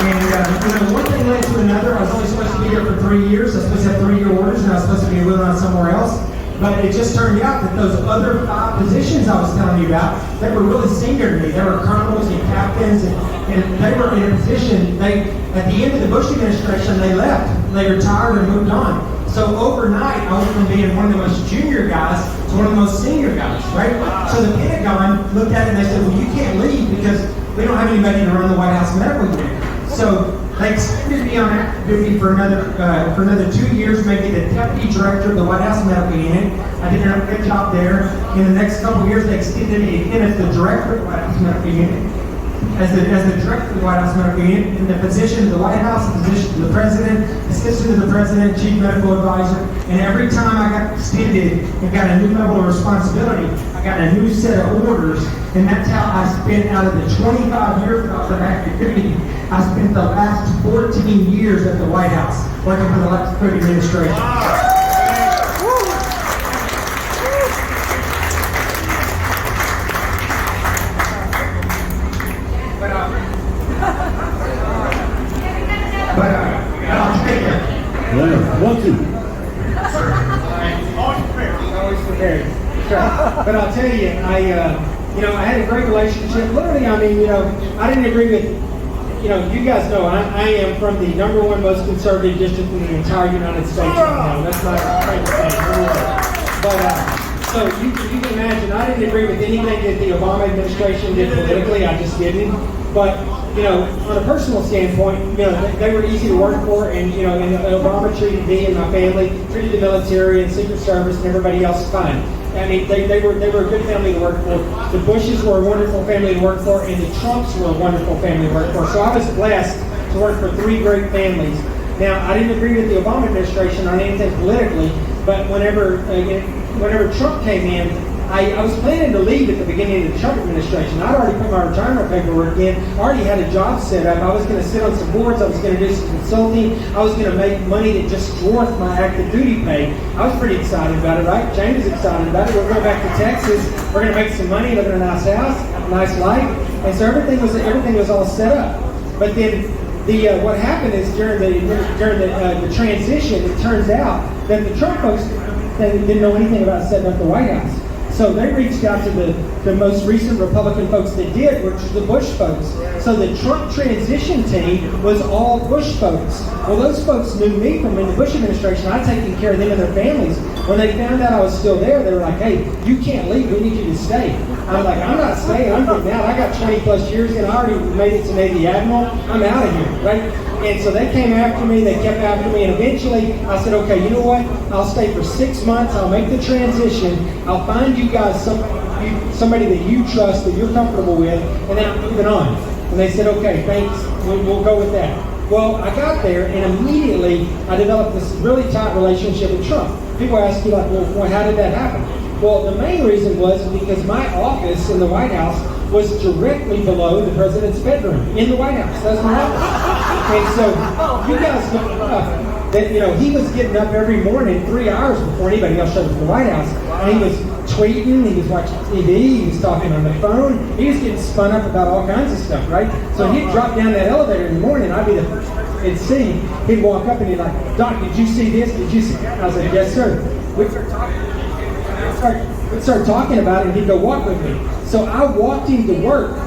And one thing led to another. I was only supposed to be here for 3 years. I was supposed to have 3-year orders, and I was supposed to be moving on somewhere else. But it just turned out that those other 5 positions I was telling you about, they were really senior to me. They were colonels and captains, and they were in a position. At the end of the Bush administration, they left. They retired and moved on. So overnight, I went from being one of the most junior guys to one of the most senior guys, right? So the Pentagon looked at it and they said, well, you can't leave because we don't have anybody to run the White House medical unit. So they extended me on active duty for another 2 years, making the deputy director of the White House medical unit. I did a good job there. In the next couple of years, they extended me again as the director of the White House medical unit. As the director of the White House medical unit, in the position of the White House, the position of the president, assistant to the president, chief medical advisor, and every time I got extended and got a new level of responsibility, I got a new set of orders, and that's how I spent, out of the 25 years that I was on active duty, I spent the last 14 years at the White House working for the last Bush administration. Always prepared. But I'll tell you, I had a great relationship. Literally, I didn't agree with, you guys know, I am from the #1 most conservative district in the entire United States right now. That's my favorite thing. But, so you can imagine, I didn't agree with anything that the Obama administration did politically. I just didn't. But, on a personal standpoint, they were easy to work for, and, and Obama treated me and my family, treated the military and Secret Service and everybody else fine. I mean, they were a good family to work for. The Bushes were a wonderful family to work for, and the Trumps were a wonderful family to work for. So I was blessed to work for 3 great families. Now, I didn't agree with the Obama administration on anything politically, but whenever Trump came in, I was planning to leave at the beginning of the Trump administration. I'd already put my retirement paperwork in. I already had a job set up. I was going to sit on some boards. I was going to do some consulting. I was going to make money that just dwarfed my active duty pay. I was pretty excited about it, right? Jane was excited about it. We're going back to Texas. We're going to make some money, live in a nice house, a nice life. And so everything was all set up. But then what happened is during the transition, it turns out that the Trump folks didn't know anything about setting up the White House. So they reached out to the most recent Republican folks that did, which were the Bush folks. So the Trump transition team was all Bush folks. Well, those folks knew me from in the Bush administration. I'd taken care of them and their families. When they found out I was still there, they were like, hey, you can't leave. We need you to stay. I was like, I'm not staying. I'm getting out. I got 20 plus years and I already made it to Navy Admiral. I'm out of here, right? And so they came after me, they kept after me, and eventually I said, okay, you know what? I'll stay for 6 months, I'll make the transition, I'll find you guys somebody that you trust, that you're comfortable with, and then I'm moving on. And they said, okay, thanks, we'll go with that. Well, I got there, and immediately I developed this really tight relationship with Trump. People ask you, like, well, how did that happen? Well, the main reason was because my office in the White House was directly below the president's bedroom in the White House. That's my office. And so you guys know that he was getting up every morning 3 hours before anybody else showed up at the White House, and he was tweeting, he was watching TV, he was talking on the phone, he was getting spun up about all kinds of stuff, right? So he'd drop down that elevator in the morning, I'd be the first person he'd see. He'd walk up and he'd like, Doc, did you see this? Did you see that? I was like, yes, sir. We'd start talking about it, and he'd go walk with me. So I walked him to work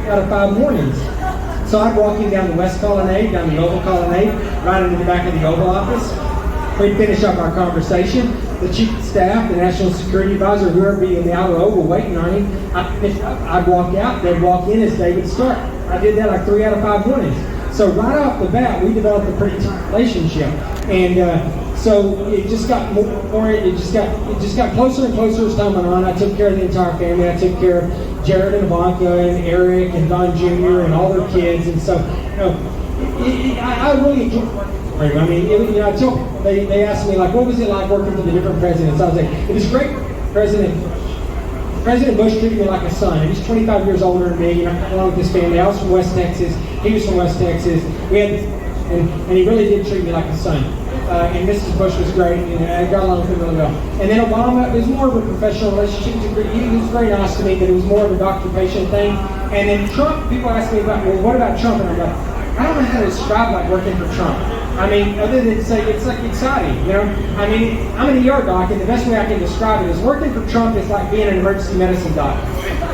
out of 5 mornings. So I'd walk him down the West Colonnade, down the Oval Colonnade, right into the back of the Oval Office. We'd finish up our conversation. The chief of staff, the national security advisor, whoever be in the outer oval waiting on him, I'd walk out, they'd walk in as they would start. I did that like 3 out of 5 mornings. So right off the bat, we developed a pretty tight relationship. And so it just got more, it just got closer and closer as time went on. I took care of the entire family. I took care of Jared and Ivanka and Eric and Don Jr. and all their kids. And so, I really enjoyed working for him. I mean, I told people, they asked me, like, what was it like working for the different presidents? I was like, it was great. President Bush treated me like a son. He's 25 years older than me. Along with his family. I was from West Texas. He was from West Texas. And he really did treat me like a son. And Mrs. Bush was great, and I got along with him really well. And then Obama, it was more of a professional relationship. He was very nice to me, but it was more of a doctor-patient thing. And then Trump, people ask me about, well, what about Trump? And I'm like, I don't know how to describe like working for Trump. I mean, other than say it's like exciting, you know? I mean, I'm an ER doc, and the best way I can describe it is working for Trump is like being an emergency medicine doc.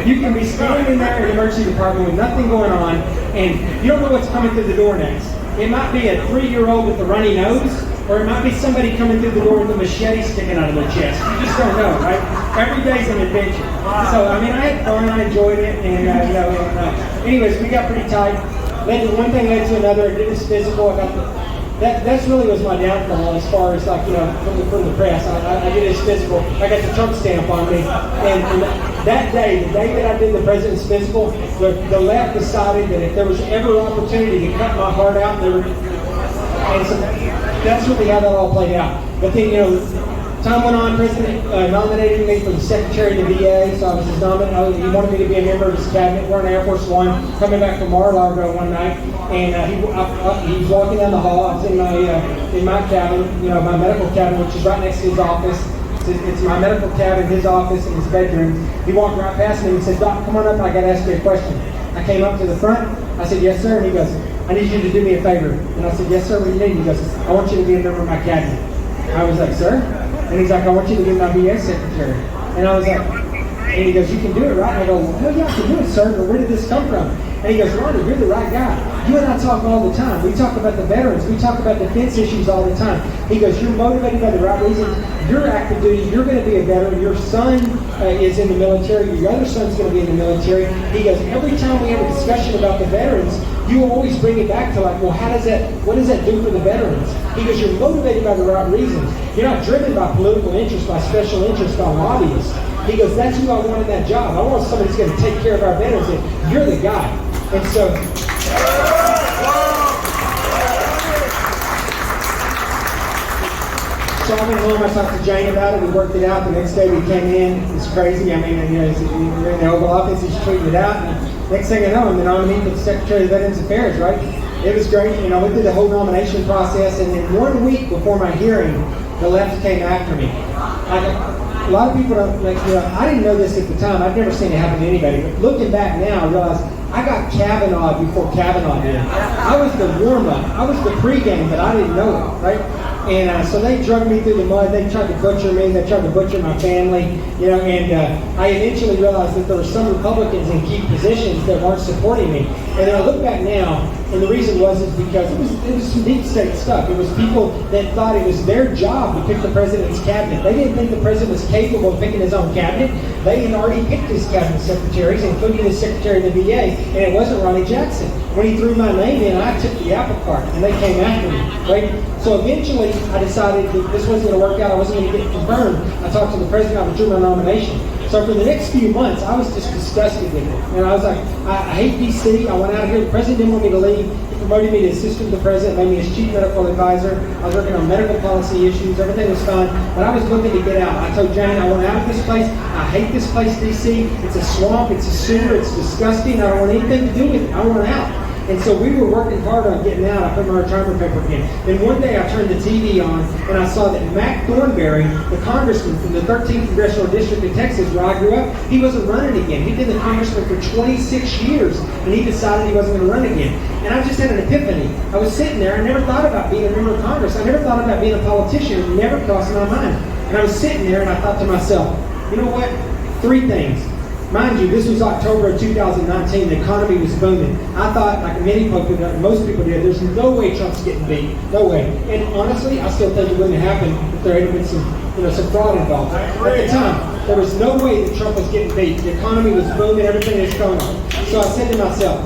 You can be standing there in the emergency department with nothing going on, and you don't know what's coming through the door next. It might be a 3-year-old with a runny nose, or it might be somebody coming through the door with a machete sticking out of their chest. You just don't know, right? Every day's an adventure. So, I mean, I had fun, I enjoyed it, and, anyways, we got pretty tight. One thing led to another. I did this physical. That's really was my downfall as far as like, you know, from the press. I did this physical. I got the Trump stamp on me. And that day, the day that I did the president's physical, the left decided that if there was ever an opportunity to cut my heart out, and so that's really how that all played out. But then, you know, time went on, President nominated me for the Secretary of the VA, so I was his nominee. He wanted me to be a member of his cabinet. We're in Air Force One, coming back from Mar-a-Lago one night, and he was walking down the hall. I was in my cabin, you know, my medical cabin, which is right next to his office. It's my medical cabin, his office, and his bedroom. He walked right past me and said, "Doc, come on up, I got to ask you a question." I came up to the front. I said, "Yes, sir," and he goes, "I need you to do me a favor." And I said, "Yes, sir, what do you need?" He goes, "I want you to be a member of my cabinet." I was like, "Sir?" And he's like, "I want you to be my VA secretary." And I was like, and he goes, "You can do it, right?" And I go, "Well, hell yeah, I can do it, sir, but where did this come from?" And he goes, "Ronny, you're the right guy. You and I talk all the time. We talk about the veterans. We talk about defense issues all the time." He goes, "You're motivated by the right reasons. You're active duty. You're going to be a veteran. Your son is in the military. Your other son's going to be in the military." He goes, "Every time we have a discussion about the veterans, you always bring it back to like, well, what does that do for the veterans?" He goes, "You're motivated by the right reasons. You're not driven by political interest, by special interest, by lobbyists." He goes, "That's who I want in that job. I want somebody who's going to take care of our veterans, and you're the guy." And so, I went home, I talked to Jane about it, we worked it out. The next day we came in, it's crazy. I mean, you know, you're in the Oval Office, he's tweeting it out. And next thing I know, I'm the nominee for the Secretary of Veterans Affairs, right? It was great. You know, I went through the whole nomination process, and then 1 week before my hearing, the left came after me. A lot of people don't, like, you know, I didn't know this at the time. I've never seen it happen to anybody. But looking back now, I realize I got Kavanaugh before Kavanaugh did. I was the warm-up. I was the pregame, but I didn't know it, right? And so they dragged me through the mud. They tried to butcher me. They tried to butcher my family, you know, and I eventually realized that there were some Republicans in key positions that weren't supporting me. And then I look back now, and the reason was because it was some deep state stuff. It was people that thought it was their job to pick the president's cabinet. They didn't think the president was capable of picking his own cabinet. They had already picked his cabinet secretaries, including the Secretary of the VA, and it wasn't Ronny Jackson. When he threw my name in, I took the apple cart, and they came after me, right? So eventually, I decided that this wasn't going to work out. I wasn't going to get confirmed. I talked to the president. I withdrew my nomination. So for the next few months, I was just disgusted with it. And I was like, I hate D.C. I went out of here. The president didn't want me to leave. He promoted me to assistant to the president, made me his chief medical advisor. I was working on medical policy issues. Everything was fine. But I was looking to get out. I told Jane, I want out of this place. I hate this place, D.C. It's a swamp. It's a sewer. It's disgusting. I don't want anything to do with it. I want out. And so we were working hard on getting out. I put my retirement paper in. Then one day I turned the TV on and I saw that Mac Thornberry, the congressman from the 13th Congressional District of Texas where I grew up, he wasn't running again. He'd been the congressman for 26 years and he decided he wasn't going to run again. And I just had an epiphany. I was sitting there. I never thought about being a member of Congress. I never thought about being a politician. It never crossed my mind. And I was sitting there and I thought to myself, you know what? 3 things. Mind you, this was October of 2019. The economy was booming. I thought, like most people did, there's no way Trump's getting beat. No way. And honestly, I still think it wouldn't have happened if there had been some fraud involved. At the time, there was no way that Trump was getting beat. The economy was booming. Everything was going on. So I said to myself,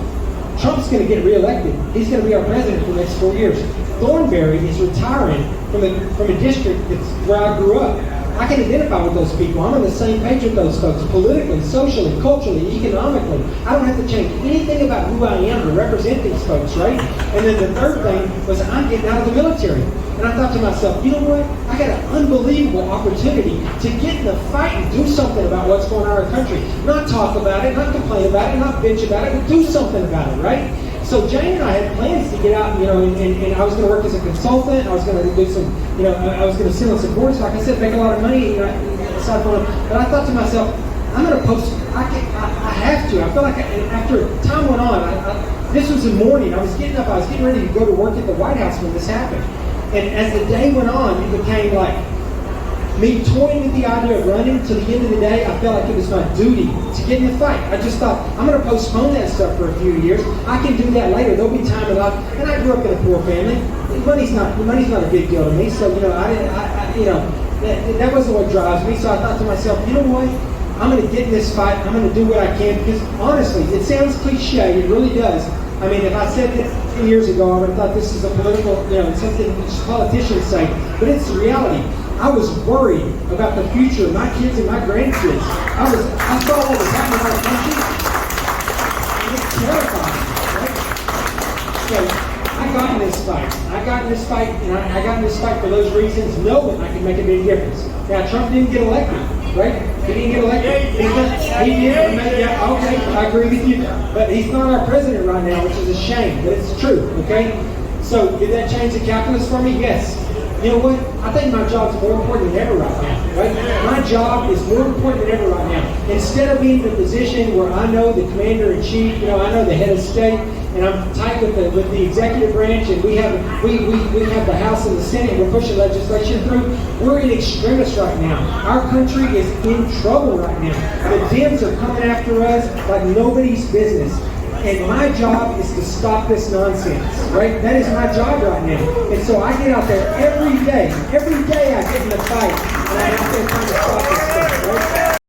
Trump's going to get reelected. He's going to be our president for the next 4 years. Thornberry is retiring from a district that's where I grew up. I can identify with those people. I'm on the same page with those folks, politically, socially, culturally, economically. I don't have to change anything about who I am to represent these folks, right? And then the third thing was I'm getting out of the military. And I thought to myself, you know what? I got an unbelievable opportunity to get in the fight and do something about what's going on in our country. Not talk about it, not complain about it, not bitch about it, but do something about it, right? So Jane and I had plans to get out, you know, and I was going to work as a consultant. I was going to do some, you know, I was going to sit on some boards, like I said, make a lot of money, you know, aside from it. But I thought to myself, I'm going to post, I have to. I feel like after time went on, this was the morning. I was getting up. I was getting ready to go to work at the White House when this happened. And as the day went on, it became like me toying with the idea of running. To the end of the day, I felt like it was my duty to get in the fight. I just thought, I'm going to postpone that stuff for a few years. I can do that later. There'll be time enough. And I grew up in a poor family. Money's not a big deal to me. So, that wasn't what drives me. So I thought to myself, you know what? I'm going to get in this fight. I'm going to do what I can. Because honestly, it sounds cliche. It really does. I mean, if I said this 10 years ago, I would have thought this is a political, something politicians say. But it's the reality. I was worried about the future of my kids and my grandkids. I saw what was happening in our country. And it's terrifying, right? So I got in this fight. I got in this fight for those reasons, knowing I could make a big difference. Now, Trump didn't get elected, right? He didn't get elected. He did. Yeah, okay, I agree with you. But he's not our president right now, which is a shame, but it's true, okay? So, did that change the calculus for me? Yes. You know what? I think my job's more important than ever right now, right? My job is more important than ever right now. Instead of being in a position where I know the commander-in-chief, I know the head of state, and I'm tight with the executive branch, and we have the House and the Senate, and we're pushing legislation through. We're in extremis right now. Our country is in trouble right now. The Dems are coming after us like nobody's business. And my job is to stop this nonsense, right? That is my job right now. And so I get out there every day. Every day I get in the fight, and I'm out there trying to stop this stuff, right?